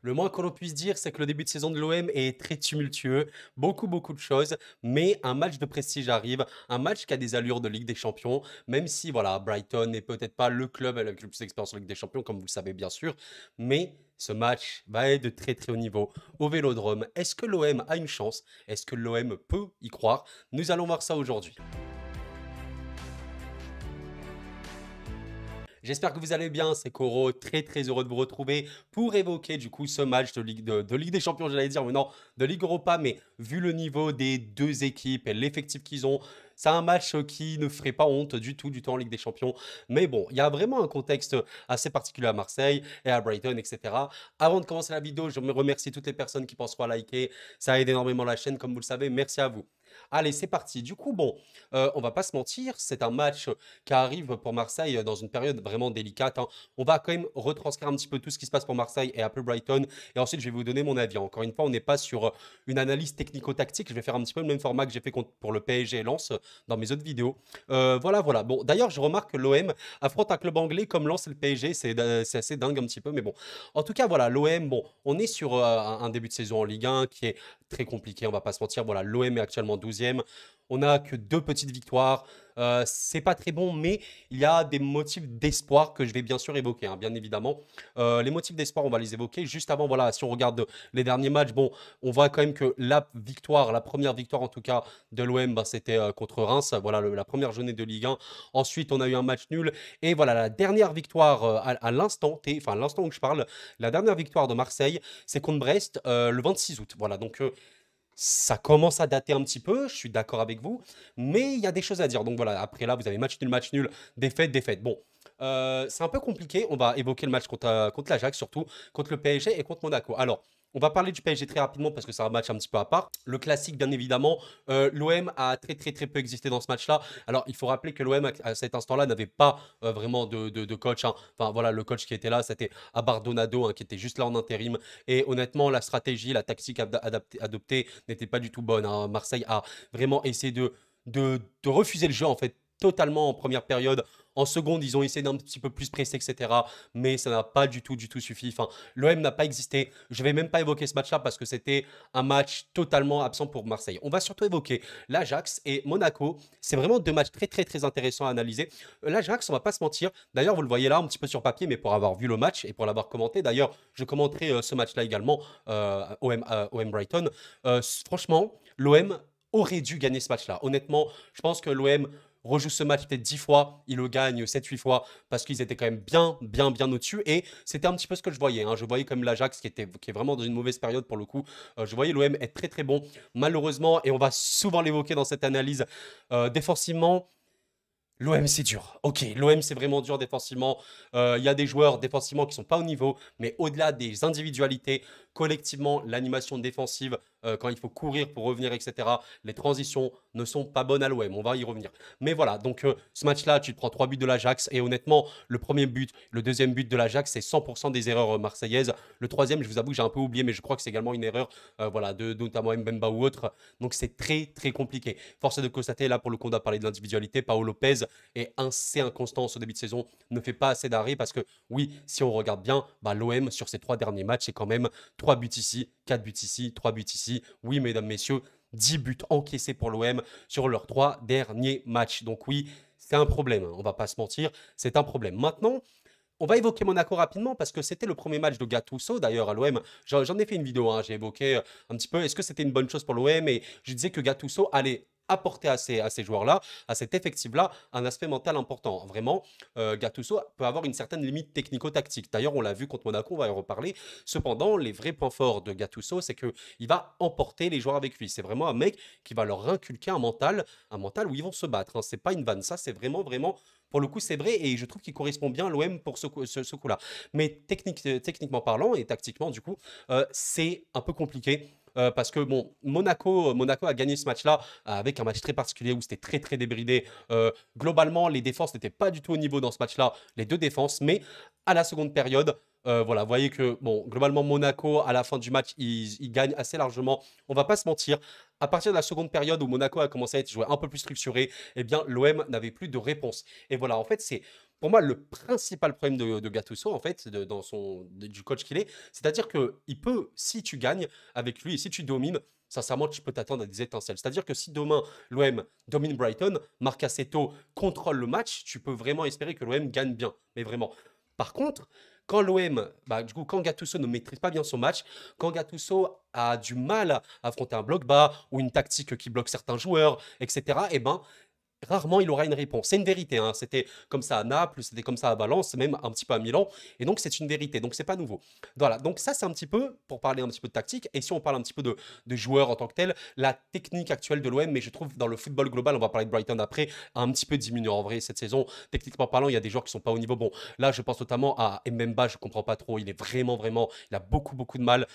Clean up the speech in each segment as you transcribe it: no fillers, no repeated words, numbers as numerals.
Le moins que l'on puisse dire, c'est que le début de saison de l'OM est très tumultueux, beaucoup de choses, mais un match de prestige arrive, un match qui a des allures de Ligue des Champions, même si voilà, Brighton n'est peut-être pas le club avec le plus d'expérience en Ligue des Champions, comme vous le savez bien sûr, mais ce match va être de très haut niveau au Vélodrome. Est-ce que l'OM a une chance? Est-ce que l'OM peut y croire? Nous allons voir ça aujourd'hui. J'espère que vous allez bien, c'est Koro, très heureux de vous retrouver pour évoquer du coup ce match de Ligue des Champions, j'allais dire, mais non, de Ligue Europa, mais vu le niveau des deux équipes et l'effectif qu'ils ont, c'est un match qui ne ferait pas honte du tout en Ligue des Champions. Mais bon, il y a vraiment un contexte assez particulier à Marseille et à Brighton, etc. Avant de commencer la vidéo, je me remercie toutes les personnes qui penseront à liker, ça aide énormément la chaîne, comme vous le savez, merci à vous. Allez, c'est parti. Du coup, bon, on va pas se mentir, c'est un match qui arrive pour Marseille dans une période vraiment délicate, hein. On va quand même retranscrire un petit peu tout ce qui se passe pour Marseille et après Brighton. Et ensuite, je vais vous donner mon avis. Encore une fois, on n'est pas sur une analyse technico-tactique. Je vais faire un petit peu le même format que j'ai fait pour le PSG et Lens dans mes autres vidéos. Voilà. Bon, d'ailleurs, je remarque que l'OM affronte un club anglais comme Lens et le PSG. C'est assez dingue un petit peu. Mais bon, en tout cas, voilà, l'OM, bon, on est sur un début de saison en Ligue 1 qui est très compliqué. On va pas se mentir. Voilà, l'OM est actuellement 12e. On n'a que 2 petites victoires. C'est pas très bon, mais il y a des motifs d'espoir que je vais bien sûr évoquer, hein, bien évidemment. Les motifs d'espoir, on va les évoquer. Juste avant, voilà, si on regarde les derniers matchs, bon, on voit quand même que la victoire, la première victoire en tout cas de l'OM, bah, c'était contre Reims. Voilà, la première journée de Ligue 1. Ensuite, on a eu un match nul. Et voilà, la dernière victoire à l'instant T, enfin, à l'instant où je parle, la dernière victoire de Marseille, c'est contre Brest le 26 août. Voilà, donc ça commence à dater un petit peu, je suis d'accord avec vous, mais il y a des choses à dire. Donc voilà, après là, vous avez match nul, défaite. Bon, c'est un peu compliqué. On va évoquer le match contre l'Ajax, surtout contre le PSG et contre Monaco. Alors, on va parler du PSG très rapidement parce que c'est un match un petit peu à part. Le classique, bien évidemment, l'OM a très peu existé dans ce match-là. Alors, il faut rappeler que l'OM, à cet instant-là, n'avait pas vraiment de coach, hein. Enfin, voilà, le coach qui était là, c'était Abardonado, hein, qui était juste là en intérim. Et honnêtement, la stratégie, la tactique adoptée n'était pas du tout bonne, hein. Marseille a vraiment essayé de refuser le jeu, en fait, totalement en première période. En seconde, ils ont essayé d'un petit peu plus presser, etc. Mais ça n'a pas du tout suffi. Enfin, l'OM n'a pas existé. Je ne vais même pas évoquer ce match-là parce que c'était un match totalement absent pour Marseille. On va surtout évoquer l'Ajax et Monaco. C'est vraiment deux matchs très intéressants à analyser. L'Ajax, on va pas se mentir. D'ailleurs, vous le voyez là un petit peu sur papier, mais pour avoir vu le match et pour l'avoir commenté. D'ailleurs, je commenterai ce match-là également, OM Brighton. Franchement, l'OM aurait dû gagner ce match-là. Honnêtement, je pense que l'OM rejoue ce match peut-être 10 fois, il le gagne 7-8 fois parce qu'ils étaient quand même bien au-dessus. Et c'était un petit peu ce que je voyais, hein. Je voyais comme l'Ajax qui est vraiment dans une mauvaise période pour le coup. Je voyais l'OM être très bon. Malheureusement, et on va souvent l'évoquer dans cette analyse, défensivement, l'OM, c'est dur. Ok, l'OM, c'est vraiment dur défensivement. Il y a des joueurs défensivement qui ne sont pas au niveau, mais au-delà des individualités, collectivement, l'animation défensive, quand il faut courir pour revenir, etc., les transitions ne sont pas bonnes à l'OM. On va y revenir. Mais voilà, donc ce match-là, tu te prends 3 buts de l'Ajax, et honnêtement, le premier but, le deuxième but de l'Ajax, c'est 100% des erreurs marseillaises. Le troisième, je vous avoue que j'ai un peu oublié, mais je crois que c'est également une erreur, voilà, de notamment Mbemba ou autre. Donc c'est très compliqué. Force est de constater, là, pour le coup, on a parlé de l'individualité. Paolo Lopez est assez inconstant ce début de saison, ne fait pas assez d'arrêts parce que, oui, si on regarde bien, bah, l'OM, sur ces 3 derniers matchs, c'est quand même 3 buts ici, 4 buts ici, 3 buts ici. Oui, mesdames, messieurs, 10 buts encaissés pour l'OM sur leurs 3 derniers matchs. Donc oui, c'est un problème, hein, on va pas se mentir, c'est un problème. Maintenant, on va évoquer Monaco rapidement parce que c'était le premier match de Gattuso d'ailleurs à l'OM. J'en ai fait une vidéo, hein, j'ai évoqué un petit peu est-ce que c'était une bonne chose pour l'OM et je disais que Gattuso allait apporter à ces joueurs-là, à cet effectif-là, un aspect mental important. Vraiment, Gattuso peut avoir une certaine limite technico-tactique. D'ailleurs, on l'a vu contre Monaco, on va y reparler. Cependant, les vrais points forts de Gattuso, c'est qu'il va emporter les joueurs avec lui. C'est vraiment un mec qui va leur inculquer un mental où ils vont se battre, hein. C'est pas une vanne, ça c'est vraiment pour le coup, c'est vrai et je trouve qu'il correspond bien à l'OM pour ce coup-là. Mais techniquement parlant et tactiquement, du coup, c'est un peu compliqué. Parce que bon, Monaco a gagné ce match-là avec un match très particulier où c'était très débridé. Globalement, les défenses n'étaient pas du tout au niveau dans ce match-là, les deux défenses, mais à la seconde période, voilà, vous voyez que bon, globalement, Monaco, à la fin du match, ils gagnent assez largement. On va pas se mentir. À partir de la seconde période où Monaco a commencé à être joué un peu plus structuré, eh bien, l'OM n'avait plus de réponse. Et voilà, en fait, c'est pour moi, le principal problème de Gattuso, en fait, du coach qu'il est, c'est-à-dire qu'il peut, si tu gagnes avec lui et si tu domines, sincèrement, tu peux t'attendre à des étincelles. C'est-à-dire que si demain, l'OM domine Brighton, Marc Assetto contrôle le match, tu peux vraiment espérer que l'OM gagne bien. Mais vraiment. Par contre, quand l'OM, bah, du coup, quand Gattuso ne maîtrise pas bien son match, quand Gattuso a du mal à affronter un bloc bas ou une tactique qui bloque certains joueurs, etc., eh ben, rarement il aura une réponse. C'est une vérité, hein. C'était comme ça à Naples, c'était comme ça à Valence, même un petit peu à Milan. Et donc, c'est une vérité. Donc, c'est pas nouveau. Voilà. Donc, ça, c'est un petit peu pour parler un petit peu de tactique. Et si on parle un petit peu de joueurs en tant que tel, la technique actuelle de l'OM, mais je trouve dans le football global, on va parler de Brighton après, a un petit peu diminué en vrai cette saison. Techniquement parlant, il y a des joueurs qui sont pas au niveau. Bon, là, je pense notamment à Mbemba, je comprends pas trop. Il est vraiment, vraiment, il a beaucoup, beaucoup de mal.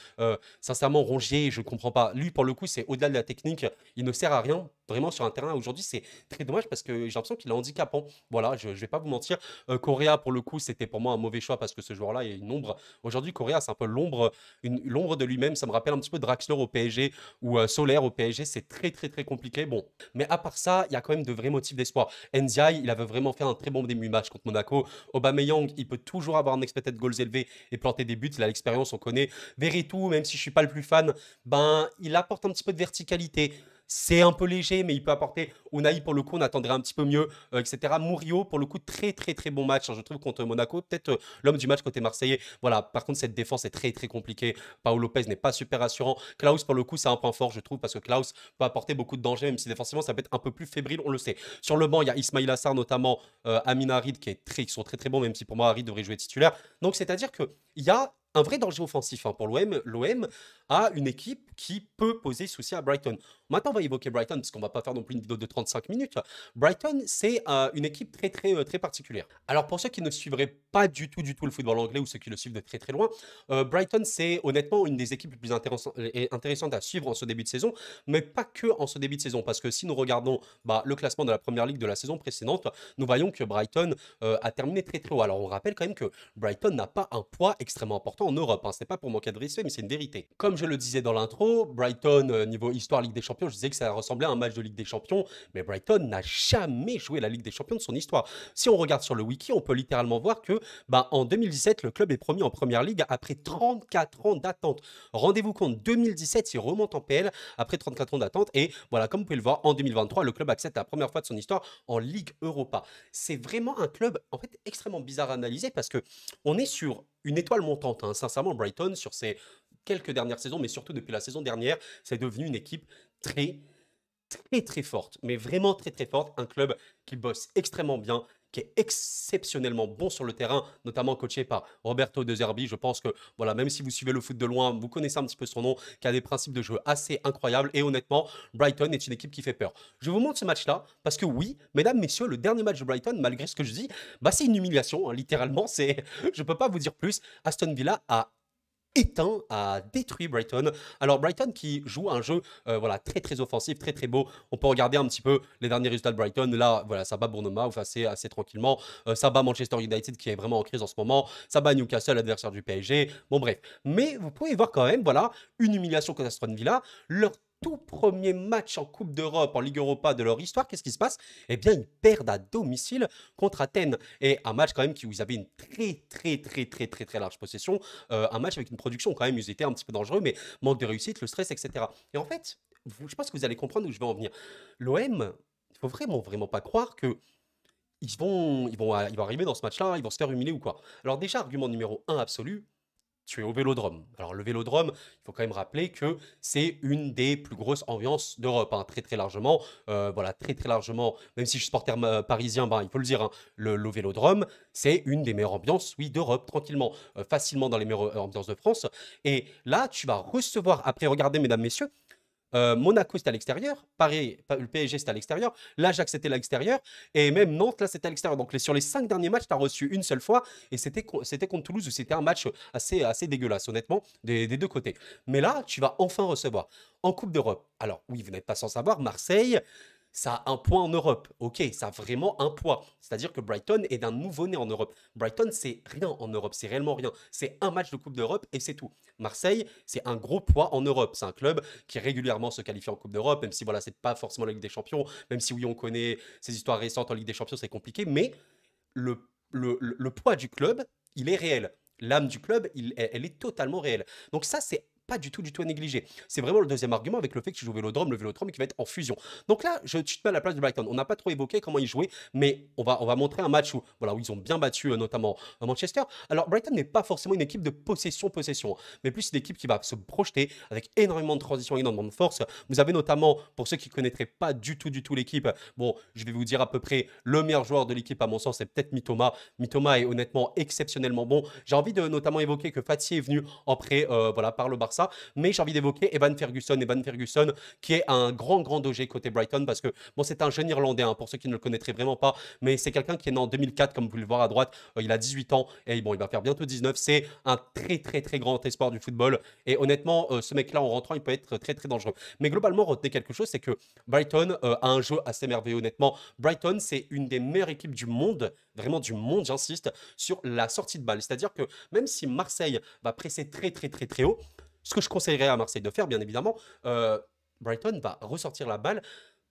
Sincèrement, Rongier, je comprends pas. Lui, pour le coup, c'est au-delà de la technique. Il ne sert à rien. Vraiment, sur un terrain aujourd'hui, c'est très dommage parce que j'ai l'impression qu'il est handicapant. Voilà, je vais pas vous mentir. Correa, pour le coup, c'était pour moi un mauvais choix parce que ce joueur-là, il y a une ombre. Aujourd'hui, Correa, c'est un peu l'ombre de lui-même. Ça me rappelle un petit peu Draxler au PSG ou Solaire au PSG. C'est très, très, très compliqué. Bon, mais à part ça, il y a quand même de vrais motifs d'espoir. Ndiaye, il avait vraiment fait un très bon début de match contre Monaco. Aubameyang, il peut toujours avoir un expected goals élevé et planter des buts. Il a l'expérience, on connaît. Veretout, même si je suis pas le plus fan, ben, il apporte un petit peu de verticalité. C'est un peu léger, mais il peut apporter. Unai, pour le coup, on attendrait un petit peu mieux, etc. Murillo, pour le coup, très, très, très bon match, hein, je trouve, contre Monaco. Peut-être l'homme du match côté Marseillais. Voilà, par contre, cette défense est très, très compliquée. Paolo Lopez n'est pas super rassurant. Klaus, pour le coup, c'est un point fort, je trouve, parce que Klaus peut apporter beaucoup de danger, même si défensivement, ça peut être un peu plus fébrile, on le sait. Sur le banc, il y a Ismail Assar, notamment, Amin Harid, qui sont très, très bons, même si pour moi, Harid devrait jouer titulaire. Donc, c'est-à-dire qu'il y a un vrai danger offensif, hein, pour l'OM. L'OM a une équipe qui peut poser souci à Brighton. Maintenant, on va évoquer Brighton, parce qu'on va pas faire non plus une vidéo de 35 minutes. Brighton, c'est une équipe très, très, très particulière. Alors, pour ceux qui ne suivraient pas du tout le football anglais ou ceux qui le suivent de très, très loin, Brighton, c'est honnêtement une des équipes les plus intéressantes à suivre en ce début de saison, mais pas que en ce début de saison, parce que si nous regardons bah, le classement de la première ligue de la saison précédente, nous voyons que Brighton a terminé très, très haut. Alors, on rappelle quand même que Brighton n'a pas un poids extrêmement important en Europe, hein. Ce n'est pas pour manquer de respect, mais c'est une vérité. Comme je le disais dans l'intro, Brighton, niveau histoire Ligue des Champions, je disais que ça ressemblait à un match de Ligue des Champions, mais Brighton n'a jamais joué la Ligue des Champions de son histoire. Si on regarde sur le wiki, on peut littéralement voir que bah, en 2017, le club est promu en Première Ligue après 34 ans d'attente. Rendez-vous compte, 2017, il remonte en PL après 34 ans d'attente. Et voilà, comme vous pouvez le voir, en 2023, le club accède la première fois de son histoire en Ligue Europa. C'est vraiment un club en fait extrêmement bizarre à analyser parce que on est sur une étoile montante, hein. Sincèrement, Brighton, sur ces quelques dernières saisons, mais surtout depuis la saison dernière, c'est devenu une équipe très, très, très forte. Mais vraiment très, très forte. Un club qui bosse extrêmement bien, qui est exceptionnellement bon sur le terrain, notamment coaché par Roberto De Zerbi. Je pense que, voilà, même si vous suivez le foot de loin, vous connaissez un petit peu son nom, qui a des principes de jeu assez incroyables. Et honnêtement, Brighton est une équipe qui fait peur. Je vous montre ce match-là, parce que oui, mesdames, messieurs, le dernier match de Brighton, malgré ce que je dis, bah, c'est une humiliation, hein, littéralement. Je ne peux pas vous dire plus. Aston Villa a éteint, a détruit Brighton. Alors Brighton qui joue un jeu voilà, très très offensif, très très beau. On peut regarder un petit peu les derniers résultats de Brighton. Là, voilà, ça bat Bournemouth assez tranquillement. Ça bat Manchester United qui est vraiment en crise en ce moment. Ça bat Newcastle, l'adversaire du PSG. Bon bref. Mais vous pouvez voir quand même, voilà, une humiliation contre Aston Villa. Leur tout premier match en Coupe d'Europe, en Ligue Europa de leur histoire, qu'est-ce qui se passe? Eh bien, ils perdent à domicile contre Athènes. Et un match quand même où ils avaient une très très très très très très large possession, un match avec une production quand même, ils étaient un petit peu dangereux, mais manque de réussite, le stress, etc. Et en fait, je pense que vous allez comprendre où je vais en venir. L'OM, il faut vraiment, vraiment pas croire que ils vont arriver dans ce match-là, ils vont se faire humilier ou quoi. Alors déjà, argument numéro un absolu, tu es au Vélodrome. Alors le Vélodrome, il faut quand même rappeler que c'est une des plus grosses ambiances d'Europe, hein, très très largement. Voilà, très très largement, même si je suis supporter parisien, ben, il faut le dire, hein, le Vélodrome, c'est une des meilleures ambiances, oui, d'Europe, tranquillement, facilement dans les meilleures ambiances de France. Et là, tu vas recevoir, après, regardez, mesdames, messieurs, Monaco, c'était à l'extérieur. Paris, le PSG, c'était à l'extérieur. L'Ajax, c'était à l'extérieur. Et même Nantes, là, c'était à l'extérieur. Donc, sur les 5 derniers matchs, tu as reçu une seule fois. Et c'était contre Toulouse, où c'était un match assez dégueulasse, honnêtement, des deux côtés. Mais là, tu vas enfin recevoir en Coupe d'Europe. Alors, oui, vous n'êtes pas sans savoir, Marseille, ça a un poids en Europe. Ok, ça a vraiment un poids. C'est-à-dire que Brighton est d'un nouveau-né en Europe. Brighton, c'est rien en Europe. C'est réellement rien. C'est un match de Coupe d'Europe et c'est tout. Marseille, c'est un gros poids en Europe. C'est un club qui régulièrement se qualifie en Coupe d'Europe, même si voilà, c'est pas forcément la Ligue des Champions, même si oui, on connaît ses histoires récentes en Ligue des Champions, c'est compliqué, mais le le poids du club, il est réel. L'âme du club, elle est totalement réelle. Donc ça, c'est pas du tout à négliger. C'est vraiment le deuxième argument avec le fait que tu joues au Vélodrome, le Vélodrome qui va être en fusion. Donc là, je te mets à la place de Brighton. On n'a pas trop évoqué comment ils jouaient, mais on va montrer un match où, voilà, où ils ont bien battu notamment Manchester. Alors Brighton n'est pas forcément une équipe de possession, mais plus une équipe qui va se projeter avec énormément de transition, énormément de force. Vous avez notamment, pour ceux qui ne connaîtraient pas du tout l'équipe, bon, je vais vous dire à peu près le meilleur joueur de l'équipe à mon sens, c'est peut-être Mitoma. Mitoma est honnêtement exceptionnellement bon. J'ai envie de notamment évoquer que Fati est venu en prêt voilà, par le Barça, mais j'ai envie d'évoquer Evan Ferguson. Evan Ferguson qui est un grand danger côté Brighton parce que bon, c'est un jeune Irlandais hein, pour ceux qui ne le connaîtraient vraiment pas, mais c'est quelqu'un qui est né en 2004 comme vous pouvez le voir à droite. Il a 18 ans et bon, il va faire bientôt 19. C'est un très grand espoir du football et honnêtement, ce mec-là en rentrant, il peut être très dangereux. Mais globalement, retenez quelque chose, c'est que Brighton a un jeu assez merveilleux honnêtement. Brighton, c'est une des meilleures équipes du monde, vraiment du monde, j'insiste, sur la sortie de balle. C'est-à-dire que même si Marseille va presser très haut, ce que je conseillerais à Marseille de faire, bien évidemment, Brighton va ressortir la balle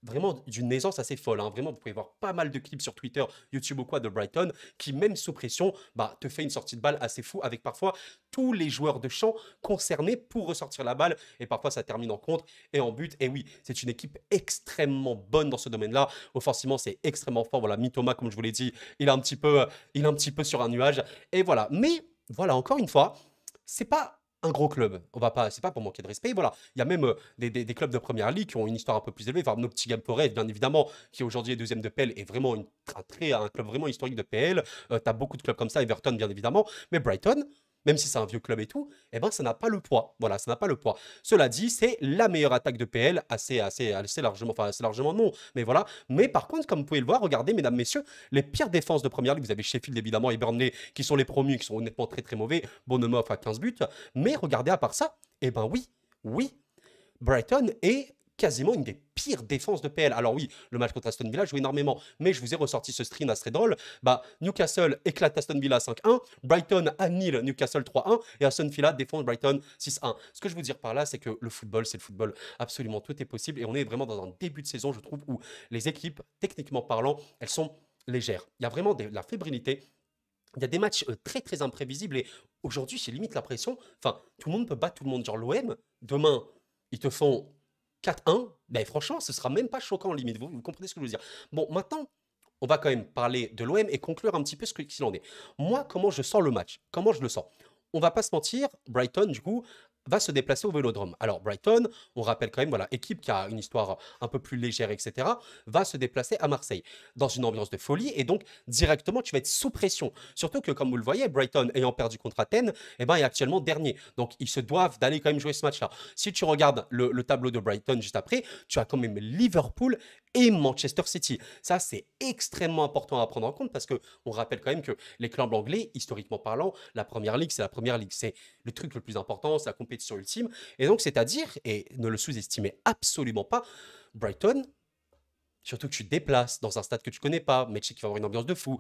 vraiment d'une aisance assez folle. Hein. Vraiment, vous pouvez voir pas mal de clips sur Twitter, YouTube ou quoi de Brighton qui, même sous pression, bah, te fait une sortie de balle assez fou avec parfois tous les joueurs de champ concernés pour ressortir la balle. Et parfois, ça termine en contre et en but. Et oui, c'est une équipe extrêmement bonne dans ce domaine-là. Offensivement, c'est extrêmement fort. Voilà, Mitoma, comme je vous l'ai dit, il est un petit peu sur un nuage. Et voilà. Mais voilà, encore une fois, c'est pas un gros club. On va pas, c'est pas pour manquer de respect. Voilà, il y a même des clubs de première ligue qui ont une histoire un peu plus élevée. Enfin, Nottingham Forest, bien évidemment, qui aujourd'hui est deuxième de PL, est vraiment un club vraiment historique de PL. Tu as beaucoup de clubs comme ça, Everton, bien évidemment. Mais Brighton, même si c'est un vieux club et tout, eh ben, ça n'a pas le poids. Voilà, ça n'a pas le poids. Cela dit, c'est la meilleure attaque de PL, assez largement, enfin, assez largement non. Mais voilà. Mais par contre, comme vous pouvez le voir, regardez, mesdames, messieurs, les pires défenses de première ligue, vous avez Sheffield évidemment et Burnley qui sont les promus, qui sont honnêtement très mauvais. Bournemouth à 15 buts. Mais regardez à part ça, eh ben oui, Brighton est quasiment une des pires défenses de PL. Alors oui, le match contre Aston Villa joue énormément, mais je vous ai ressorti ce stream assez drôle. Bah, Newcastle éclate Aston Villa 5-1, Brighton annule Newcastle 3-1 et Aston Villa défend Brighton 6-1. Ce que je veux dire par là, c'est que le football, c'est le football. Absolument tout est possible et on est vraiment dans un début de saison, je trouve, où les équipes, techniquement parlant, elles sont légères. Il y a vraiment de la fébrilité. Il y a des matchs très imprévisibles et aujourd'hui, j'ai limite l'impression, enfin, tout le monde peut battre tout le monde. Genre l'OM, demain, ils te font 4-1, ben franchement, ce sera même pas choquant limite. Vous comprenez ce que je veux dire? Bon, maintenant, on va quand même parler de l'OM et conclure un petit peu ce qu'il en est. Moi, comment je sens le match? Comment je le sens? On va pas se mentir, Brighton, du coup, va se déplacer au Vélodrome. Alors Brighton, on rappelle quand même, voilà, équipe qui a une histoire un peu plus légère, etc., va se déplacer à Marseille dans une ambiance de folie et donc directement tu vas être sous pression. Surtout que comme vous le voyez, Brighton ayant perdu contre Athènes, eh ben, est actuellement dernier. Donc ils se doivent d'aller quand même jouer ce match-là. Si tu regardes le tableau de Brighton juste après, tu as quand même Liverpool et Manchester City. Ça, c'est extrêmement important à prendre en compte parce que on rappelle quand même que les clubs anglais, historiquement parlant, la première ligue, c'est la première ligue. C'est le truc le plus important, c'est la compétition ultime. Et donc, c'est-à-dire, et ne le sous-estimez absolument pas, Brighton, surtout que tu te déplaces dans un stade que tu connais pas, mais tu sais qu'il va y avoir une ambiance de fou,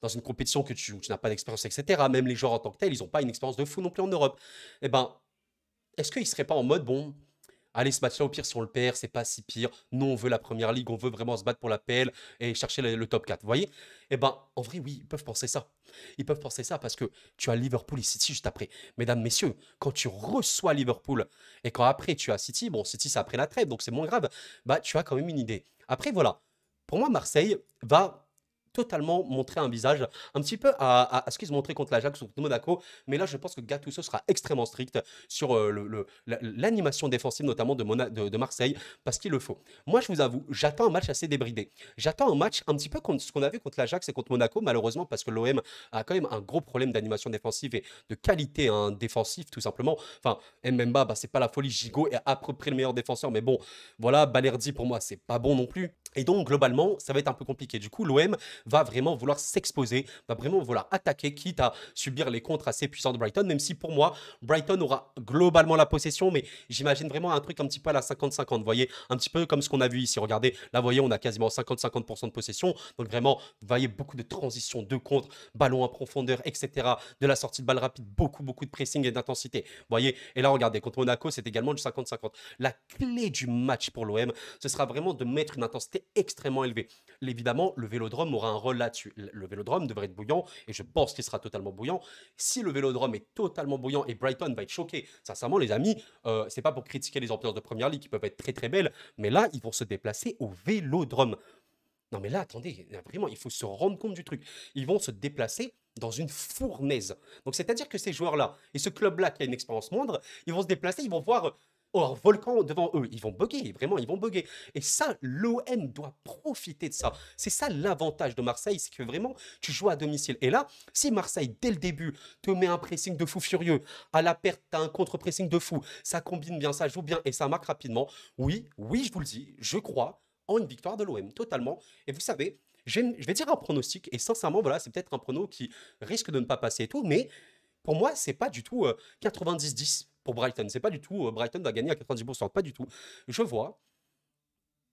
dans une compétition que tu n'as pas d'expérience, etc. Même les joueurs en tant que tels, ils n'ont pas une expérience de fou non plus en Europe. Eh ben, est-ce qu'ils ne seraient pas en mode, bon, allez, ce match-là, au pire, si on le perd, c'est pas si pire. Nous, on veut la première ligue, on veut vraiment se battre pour la PL et chercher le top 4. Vous voyez? Eh ben, en vrai, oui, ils peuvent penser ça. Ils peuvent penser ça parce que tu as Liverpool et City juste après. Mesdames, messieurs, quand tu reçois Liverpool et quand après tu as City, bon, City, c'est après la trêve, donc c'est moins grave, bah, tu as quand même une idée. Après, voilà. Pour moi, Marseille va totalement montrer un visage un petit peu à ce qu'ils ont montré contre l'Ajax ou contre Monaco. Mais là, je pense que Gattuso sera extrêmement strict sur l'animation défensive, notamment de Marseille, parce qu'il le faut. Moi, je vous avoue, j'attends un match assez débridé. J'attends un match un petit peu comme ce qu'on a vu contre l'Ajax et contre Monaco, malheureusement, parce que l'OM a quand même un gros problème d'animation défensive et de qualité hein, défensive, tout simplement. Enfin, Mbemba, bah, c'est pas la folie. Gigot est à peu près le meilleur défenseur, mais bon, voilà, Balerdi, pour moi, c'est pas bon non plus. Et donc, globalement, ça va être un peu compliqué. Du coup, l'OM va vraiment vouloir s'exposer, va vraiment vouloir attaquer, quitte à subir les contres assez puissants de Brighton, même si pour moi, Brighton aura globalement la possession, mais j'imagine vraiment un truc un petit peu à la 50-50, vous voyez, un petit peu comme ce qu'on a vu ici. Regardez, là, vous voyez, on a quasiment 50-50% de possession, donc vraiment, vous voyez, beaucoup de transitions, de contre, ballon en profondeur, etc., de la sortie de balle rapide, beaucoup de pressing et d'intensité, vous voyez, et là, regardez, contre Monaco, c'est également du 50-50. La clé du match pour l'OM, ce sera vraiment de mettre une intensité extrêmement élevée. Évidemment, le Vélodrome aura aura un rôle là-dessus. Le Vélodrome devrait être bouillant, et je pense qu'il sera totalement bouillant. Si le Vélodrome est totalement bouillant, et Brighton va être choqué, sincèrement, les amis, c'est pas pour critiquer les ambiances de Première Ligue qui peuvent être très très belles, mais là, ils vont se déplacer au Vélodrome. Non, mais là, attendez, vraiment, il faut se rendre compte du truc. Ils vont se déplacer dans une fournaise. Donc, c'est-à-dire que ces joueurs-là et ce club-là qui a une expérience moindre, ils vont se déplacer, ils vont voir un volcan devant eux. Ils vont bugger, vraiment, ils vont bugger. Et ça, l'OM doit profiter de ça. C'est ça l'avantage de Marseille, c'est que vraiment, tu joues à domicile. Et là, si Marseille, dès le début, te met un pressing de fou furieux, à la perte, tu as un contre-pressing de fou, ça combine bien, ça joue bien et ça marque rapidement, oui, oui, je vous le dis, je crois en une victoire de l'OM, totalement. Et vous savez, je vais dire un pronostic, et sincèrement, voilà, c'est peut-être un prono qui risque de ne pas passer et tout, mais pour moi, c'est pas du tout 90-10 pour Brighton. C'est pas du tout Brighton va gagner à 90%, pas du tout. Je vois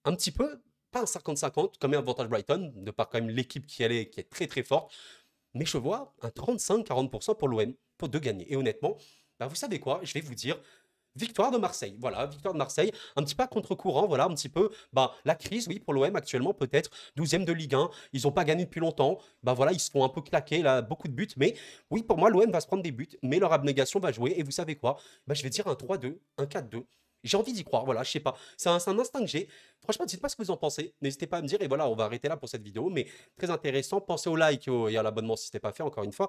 un petit peu, pas un 50-50, quand même avantage Brighton, de par quand même l'équipe qui est très très forte, mais je vois un 35-40% pour l'OM, pour de gagner. Et honnêtement, bah, vous savez quoi, je vais vous dire, victoire de Marseille, voilà, victoire de Marseille, un petit peu à contre-courant, voilà, un petit peu, bah, la crise, oui, pour l'OM actuellement, peut-être, 12e de Ligue 1, ils n'ont pas gagné depuis longtemps, bah voilà, ils se font un peu claquer, là, beaucoup de buts, mais oui, pour moi, l'OM va se prendre des buts, mais leur abnégation va jouer, et vous savez quoi, bah, je vais dire un 3-2, un 4-2, j'ai envie d'y croire, voilà, je sais pas, c'est un instinct que j'ai, franchement, dites-moi ce que vous en pensez, n'hésitez pas à me dire, et voilà, on va arrêter là pour cette vidéo, mais très intéressant, pensez au like et à l'abonnement si ce n'est pas fait, encore une fois,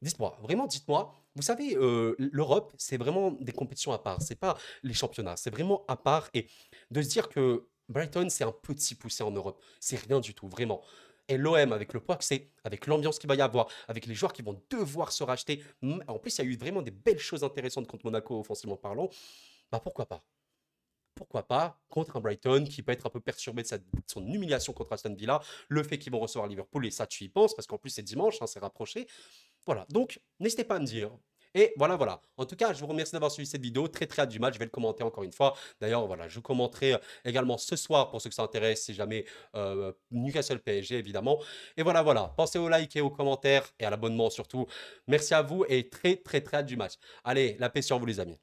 dites-moi, vraiment, dites-moi. Vous savez, l'Europe, c'est vraiment des compétitions à part. C'est pas les championnats. C'est vraiment à part. Et de se dire que Brighton, c'est un petit poussé en Europe, c'est rien du tout, vraiment. Et l'OM, avec le poids que c'est, avec l'ambiance qu'il va y avoir, avec les joueurs qui vont devoir se racheter. En plus, il y a eu vraiment des belles choses intéressantes contre Monaco, offensivement parlant. Bah pourquoi pas? Pourquoi pas contre un Brighton qui peut être un peu perturbé de son humiliation contre Aston Villa, le fait qu'ils vont recevoir Liverpool, et ça tu y penses, parce qu'en plus c'est dimanche, hein, c'est rapproché. Voilà, donc n'hésitez pas à me dire. Et voilà, voilà. En tout cas, je vous remercie d'avoir suivi cette vidéo. Très, très hâte du match. Je vais le commenter encore une fois. D'ailleurs, voilà, je commenterai également ce soir pour ceux que ça intéresse, si jamais Newcastle PSG, évidemment. Et voilà, voilà. Pensez au like et aux commentaires et à l'abonnement surtout. Merci à vous et très, très, très hâte du match. Allez, la paix sur vous, les amis.